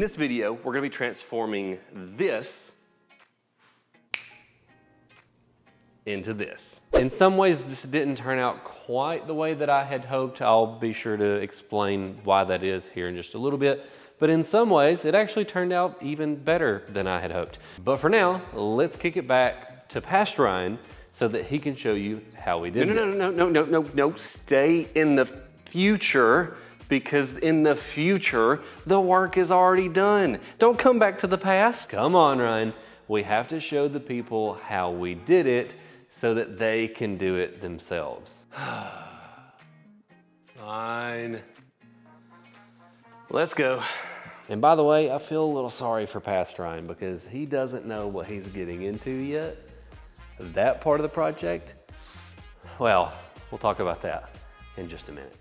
this video, we're gonna be transforming this into this. In some ways, this didn't turn out quite the way that I had hoped. I'll be sure to explain why that is here in just a little bit. But in some ways, it actually turned out even better than I had hoped. But for now, let's kick it back to past Ryan so that he can show you how we did this. No, stay in the future, because in the future, the work is already done. Don't come back to the past. Come on, Ryan. We have to show the people how we did it so that they can do it themselves. Fine. Let's go. And by the way, I feel a little sorry for past Ryan because he doesn't know what he's getting into yet. That part of the project, well, we'll talk about that in just a minute.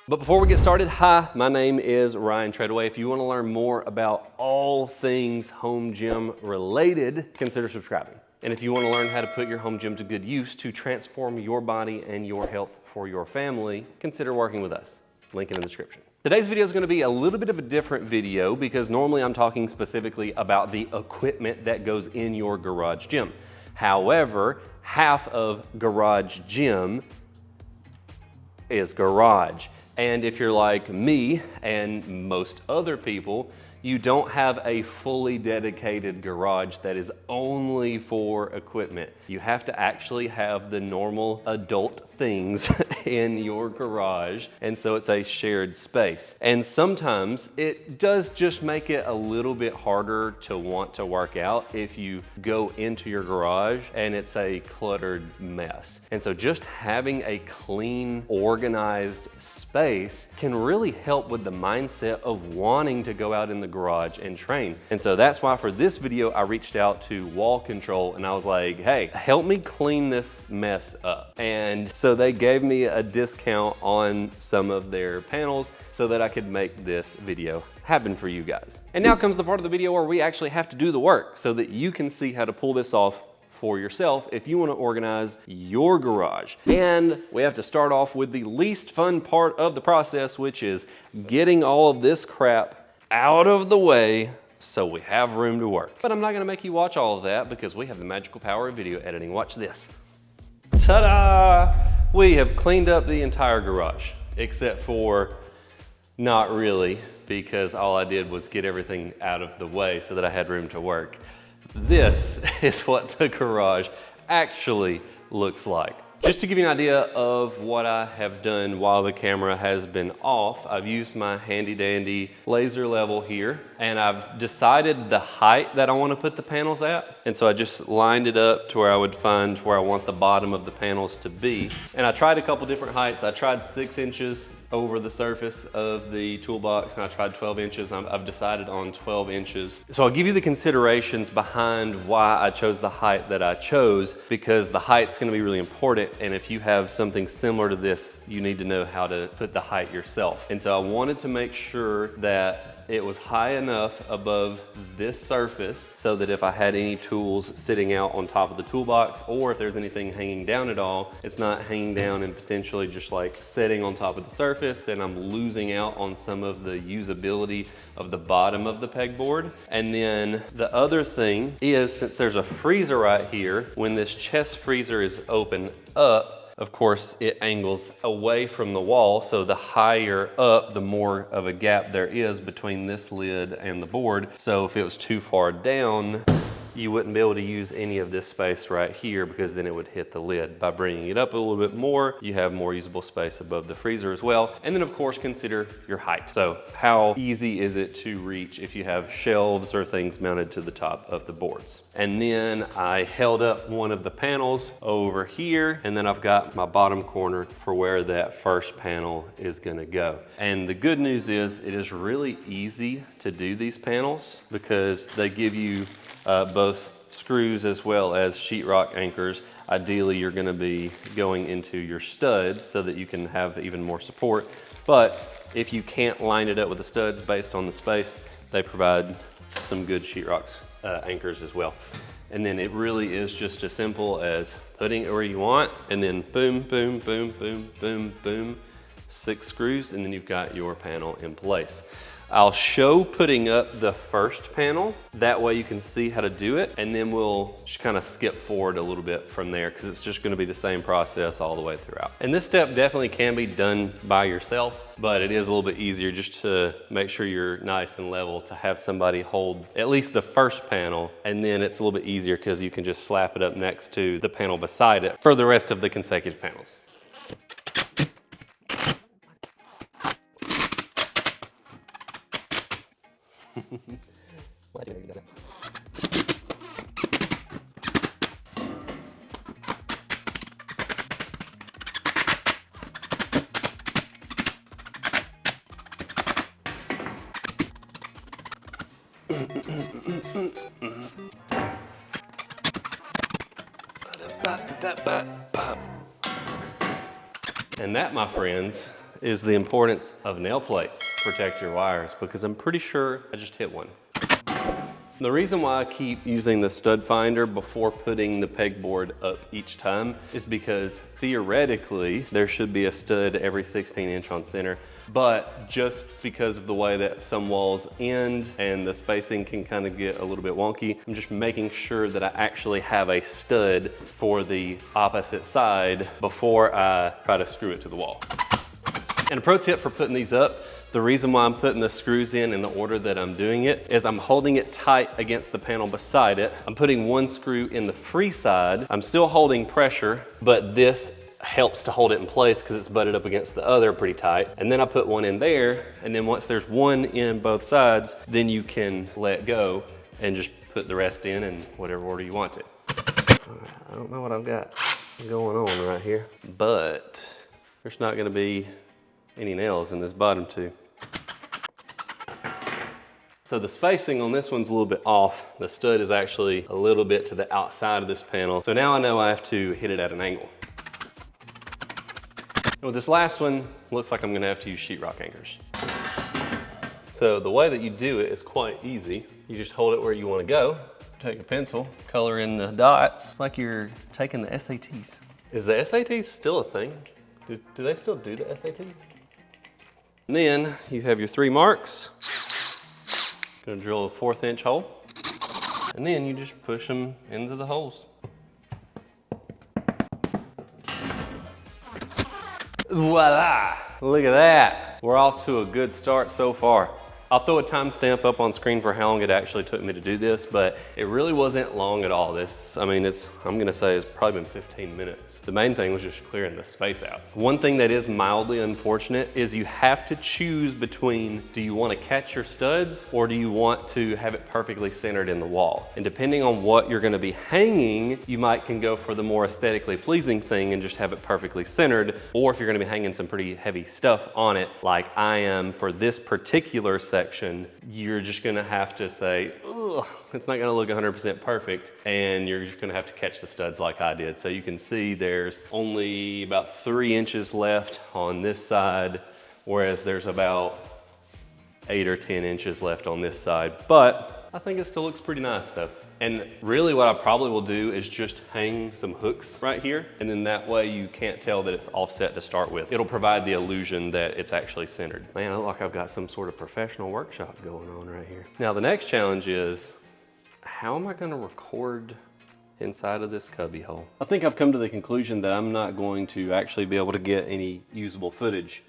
But before we get started, hi, my name is Ryan Treadaway. If you want to learn more about all things home gym related, consider subscribing. And if you want to learn how to put your home gym to good use to transform your body and your health for your family, consider working with us. Link in the description. Today's video is going to be a little bit of a different video because normally I'm talking specifically about the equipment that goes in your garage gym. However, half of garage gym is garage. And if you're like me and most other people, you don't have a fully dedicated garage that is only for equipment. You have to actually have the normal adult things in your garage, and so it's a shared space. And sometimes it does just make it a little bit harder to want to work out if you go into your garage and it's a cluttered mess. And so just having a clean, organized space can really help with the mindset of wanting to go out in the garage and train. And so that's why for this video, I reached out to Wall Control and I was like, hey, help me clean this mess up. And so they gave me a discount on some of their panels so that I could make this video happen for you guys. And now comes the part of the video where we actually have to do the work so that you can see how to pull this off for yourself if you want to organize your garage. And we have to start off with the least fun part of the process, which is getting all of this crap out of the way so we have room to work. But I'm not going to make you watch all of that because we have the magical power of video editing. Watch this. Ta-da! We have cleaned up the entire garage, except for not really, because all I did was get everything out of the way so that I had room to work. This is what the garage actually looks like. Just to give you an idea of what I have done while the camera has been off, I've used my handy dandy laser level here, and I've decided the height that I want to put the panels at. And so I just lined it up to where I would find where I want the bottom of the panels to be. And I tried a couple different heights. I tried 6 inches over the surface of the toolbox, and I tried 12 inches. I've decided on 12 inches. So I'll give you the considerations behind why I chose the height that I chose, because the height's gonna be really important, and if you have something similar to this, you need to know how to put the height yourself. And so I wanted to make sure that it was high enough above this surface so that if I had any tools sitting out on top of the toolbox, or if there's anything hanging down at all, it's not hanging down and potentially just like sitting on top of the surface and I'm losing out on some of the usability of the bottom of the pegboard. And then the other thing is, since there's a freezer right here, when this chest freezer is open up, of course, it angles away from the wall, so the higher up, the more of a gap there is between this lid and the board. So if it was too far down, you wouldn't be able to use any of this space right here because then it would hit the lid. By bringing it up a little bit more, you have more usable space above the freezer as well. And then of course, consider your height. So how easy is it to reach if you have shelves or things mounted to the top of the boards? And then I held up one of the panels over here, and then I've got my bottom corner for where that first panel is gonna go. And the good news is it is really easy to do these panels because they give you both screws as well as sheetrock anchors. Ideally, you're going to be going into your studs so that you can have even more support. But if you can't line it up with the studs based on the space, they provide some good sheetrock anchors as well. And then it really is just as simple as putting it where you want, and then boom, boom, boom, boom, boom, boom, 6 screws, and then you've got your panel in place. I'll show putting up the first panel. That way you can see how to do it, and then we'll just kind of skip forward a little bit from there, because it's just gonna be the same process all the way throughout. And this step definitely can be done by yourself, but it is a little bit easier just to make sure you're nice and level to have somebody hold at least the first panel, and then it's a little bit easier because you can just slap it up next to the panel beside it for the rest of the consecutive panels. And that, my friends, is the importance of nail plates to protect your wires, because I'm pretty sure I just hit one. The reason why I keep using the stud finder before putting the pegboard up each time is because theoretically there should be a stud every 16" on center, but just because of the way that some walls end and the spacing can kind of get a little bit wonky, I'm just making sure that I actually have a stud for the opposite side before I try to screw it to the wall. And a pro tip for putting these up, the reason why I'm putting the screws in the order that I'm doing it is I'm holding it tight against the panel beside it. I'm putting one screw in the free side. I'm still holding pressure, but this helps to hold it in place because it's butted up against the other pretty tight. And then I put one in there, and then once there's one in both sides, then you can let go and just put the rest in whatever order you want to. I don't know what I've got going on right here, but there's not gonna be any nails in this bottom two. So the spacing on this one's a little bit off. The stud is actually a little bit to the outside of this panel. So now I know I have to hit it at an angle. And with this last one, looks like I'm gonna have to use sheetrock anchors. So the way that you do it is quite easy. You just hold it where you wanna go, take a pencil, color in the dots. It's like you're taking the SATs. Is the SATs still a thing? Do they still do the SATs? And then you have your 3 marks. Gonna drill a 1/4" hole. And then you just push them into the holes. Voila! Look at that. We're off to a good start so far. I'll throw a timestamp up on screen for how long it actually took me to do this, but it really wasn't long at all. I'm gonna say it's probably been 15 minutes. The main thing was just clearing the space out. One thing that is mildly unfortunate is you have to choose between, do you want to catch your studs or do you want to have it perfectly centered in the wall? And depending on what you're gonna be hanging, you can go for the more aesthetically pleasing thing and just have it perfectly centered. Or if you're gonna be hanging some pretty heavy stuff on it, like I am for this particular section, you're just gonna have to say, ugh, it's not gonna look 100% perfect, and you're just gonna have to catch the studs like I did. So you can see there's only about 3 inches left on this side, whereas there's about 8 or 10 inches left on this side. But I think it still looks pretty nice though. And really what I probably will do is just hang some hooks right here, and then that way you can't tell that it's offset to start with. It'll provide the illusion that it's actually centered. Man, I look like I've got some sort of professional workshop going on right here. Now the next challenge is, how am I gonna record inside of this cubby hole? I think I've come to the conclusion that I'm not going to actually be able to get any usable footage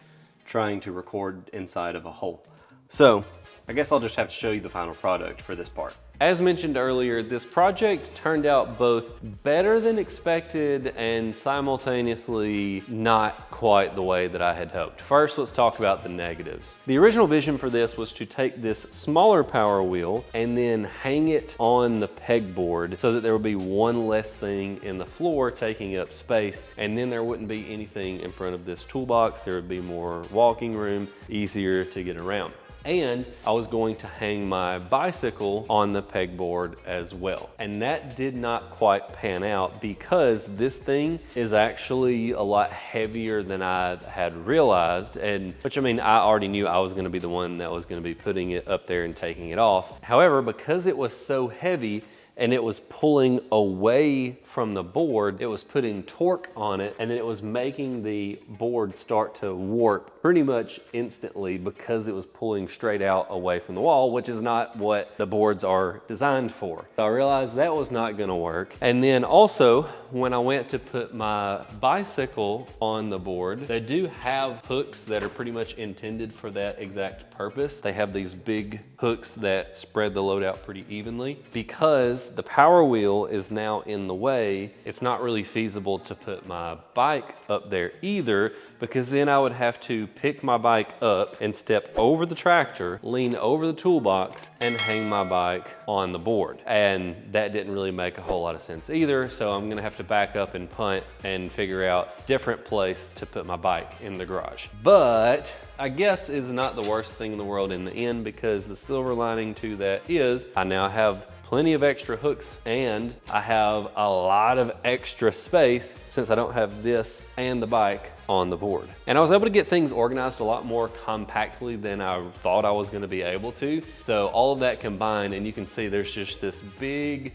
trying to record inside of a hole. So I guess I'll just have to show you the final product for this part. As mentioned earlier, this project turned out both better than expected and simultaneously not quite the way that I had hoped. First, let's talk about the negatives. The original vision for this was to take this smaller power wheel and then hang it on the pegboard so that there would be one less thing in the floor taking up space, and then there wouldn't be anything in front of this toolbox. There would be more walking room, easier to get around. And I was going to hang my bicycle on the pegboard as well. And that did not quite pan out because this thing is actually a lot heavier than I had realized. And which, I mean, I already knew I was gonna be the one that was gonna be putting it up there and taking it off. However, because it was so heavy, and it was pulling away from the board, it was putting torque on it, and then it was making the board start to warp pretty much instantly because it was pulling straight out away from the wall, which is not what the boards are designed for. So I realized that was not gonna work. And then also, when I went to put my bicycle on the board, they do have hooks that are pretty much intended for that exact purpose. They have these big hooks that spread the load out pretty evenly. Because the power wheel is now in the way, it's not really feasible to put my bike up there either, because then I would have to pick my bike up and step over the tractor, lean over the toolbox, and hang my bike on the board. And that didn't really make a whole lot of sense either, so I'm gonna have to back up and punt and figure out a different place to put my bike in the garage. But I guess it's not the worst thing in the world in the end, because the silver lining to that is I now have plenty of extra hooks, and I have a lot of extra space since I don't have this and the bike on the board. And I was able to get things organized a lot more compactly than I thought I was gonna be able to. So all of that combined, and you can see there's just this big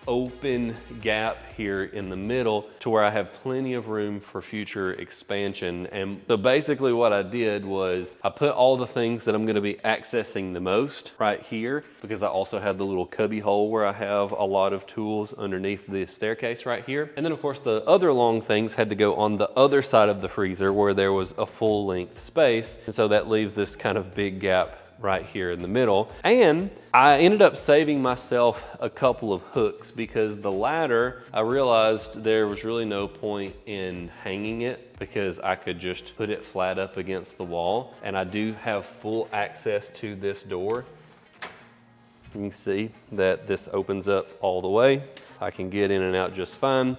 open gap here in the middle to where I have plenty of room for future expansion. And so basically what I did was I put all the things that I'm gonna be accessing the most right here, because I also have the little cubby hole where I have a lot of tools underneath the staircase right here. And then of course the other long things had to go on the other side of the freezer where there was a full length space. And so that leaves this kind of big gap right here in the middle. And I ended up saving myself a couple of hooks, because the ladder, I realized there was really no point in hanging it because I could just put it flat up against the wall. And I do have full access to this door. You can see that this opens up all the way. I can get in and out just fine.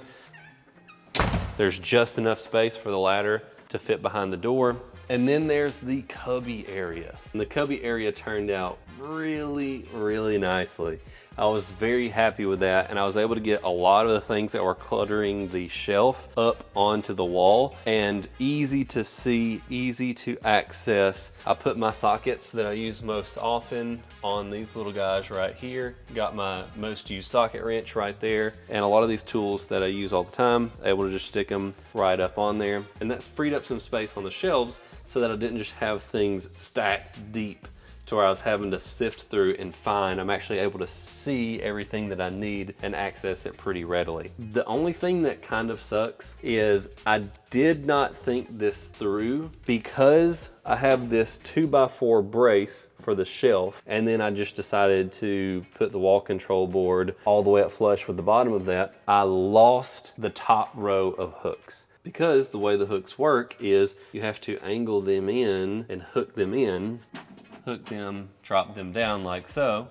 There's just enough space for the ladder to fit behind the door. And then there's the cubby area. And the cubby area turned out really, really nicely. I was very happy with that, and I was able to get a lot of the things that were cluttering the shelf up onto the wall, and easy to see, easy to access. I put my sockets that I use most often on these little guys right here. Got my most used socket wrench right there, and a lot of these tools that I use all the time, able to just stick them right up on there. And that's freed up some space on the shelves so that I didn't just have things stacked deep to where I was having to sift through and find. I'm actually able to see everything that I need and access it pretty readily. The only thing that kind of sucks is I did not think this through, because I have this 2x4 brace for the shelf, and then I just decided to put the wall control board all the way up flush with the bottom of that. I lost the top row of hooks. Because the way the hooks work is you have to angle them in and hook them in, hook them, drop them down like so.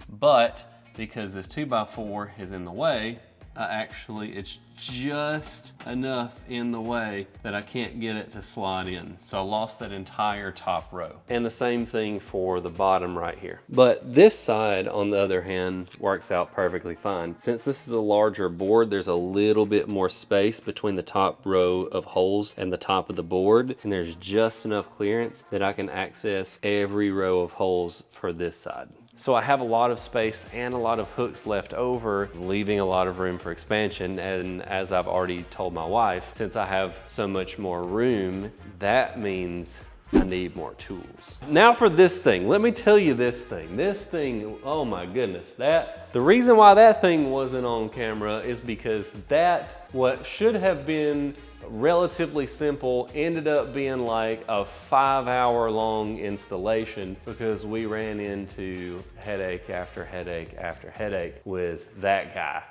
But because this 2x4 is in the way, it's just enough in the way that I can't get it to slide in. So I lost that entire top row. And the same thing for the bottom right here. But this side, on the other hand, works out perfectly fine. Since this is a larger board, there's a little bit more space between the top row of holes and the top of the board. And there's just enough clearance that I can access every row of holes for this side. So I have a lot of space and a lot of hooks left over, leaving a lot of room for expansion. And as I've already told my wife, since I have so much more room, that means I need more tools. Now for this thing, let me tell you this thing, oh my goodness, the reason why that thing wasn't on camera is because what should have been relatively simple ended up being like a 5-hour long installation, because we ran into headache after headache after headache with that guy.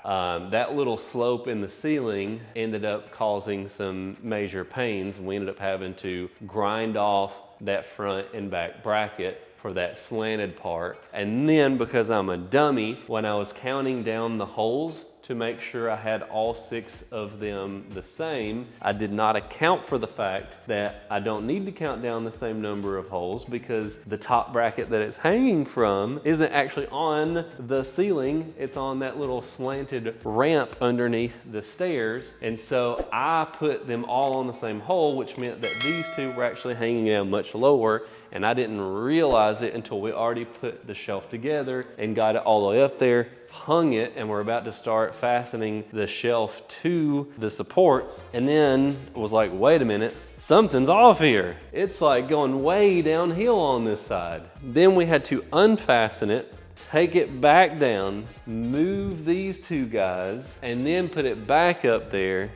That little slope in the ceiling ended up causing some major pains. We ended up having to grind off that front and back bracket for that slanted part. And then, because I'm a dummy, when I was counting down the holes to make sure I had all 6 of them the same. I did not account for the fact that I don't need to count down the same number of holes because the top bracket that it's hanging from isn't actually on the ceiling. It's on that little slanted ramp underneath the stairs. And so I put them all on the same hole, which meant that these 2 were actually hanging down much lower, and I didn't realize it until we already put the shelf together and got it all the way up there, hung it, and we're about to start fastening the shelf to the supports. And then it was like, wait a minute, something's off here. It's like going way downhill on this side. Then we had to unfasten it, take it back down, move these 2 guys, and then put it back up there.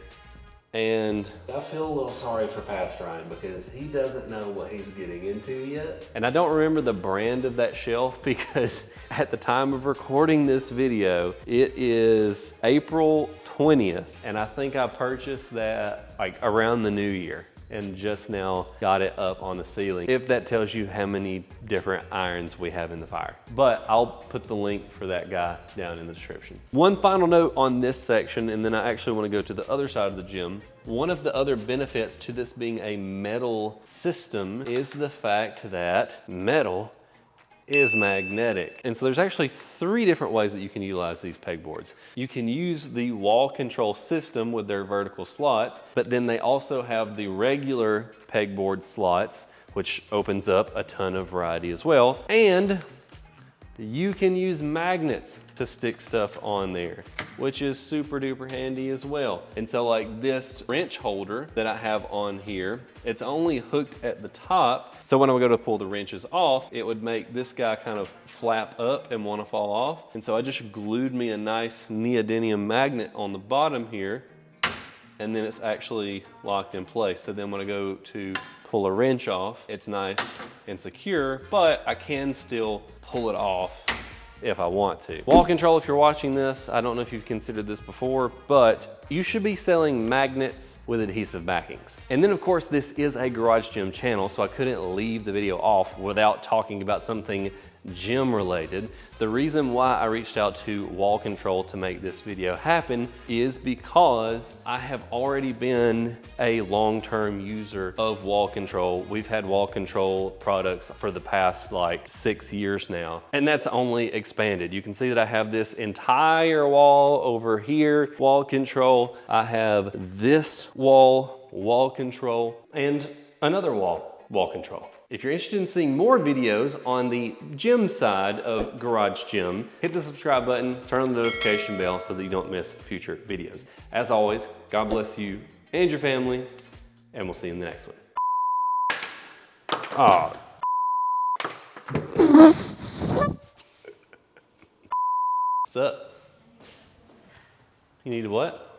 And I feel a little sorry for Pastor Ryan because he doesn't know what he's getting into yet. And I don't remember the brand of that shelf because at the time of recording this video, it is April 20th. And I think I purchased that like around the new year and just now got it up on the ceiling. If that tells you how many different irons we have in the fire. But I'll put the link for that guy down in the description. One final note on this section, and then I actually want to go to the other side of the gym. One of the other benefits to this being a metal system is the fact that metal is magnetic. And so there's actually 3 different ways that you can utilize these pegboards. You can use the Wall Control system with their vertical slots, but then they also have the regular pegboard slots, which opens up a ton of variety as well. And you can use magnets to stick stuff on there, which is super duper handy as well. And so like this wrench holder that I have on here, it's only hooked at the top. So when I go to pull the wrenches off, it would make this guy kind of flap up and want to fall off. And so I just glued me a nice neodymium magnet on the bottom here, and then it's actually locked in place. So then when I go to pull a wrench off, it's nice and secure, but I can still pull it off if I want to. Wall Control, if you're watching this, I don't know if you've considered this before, but you should be selling magnets with adhesive backings. And then of course, this is a garage gym channel, so I couldn't leave the video off without talking about something gym related. The reason why I reached out to Wall Control to make this video happen is because I have already been a long-term user of Wall Control. We've had Wall Control products for the past like 6 years now, and that's only expanded. You can see that I have this entire wall over here, Wall Control. I have this Wall Control, and another Wall Control. If you're interested in seeing more videos on the gym side of Garage Gym, hit the subscribe button, turn on the notification bell so that you don't miss future videos. As always, God bless you and your family, and we'll see you in the next one. Oh. What's up? You need what?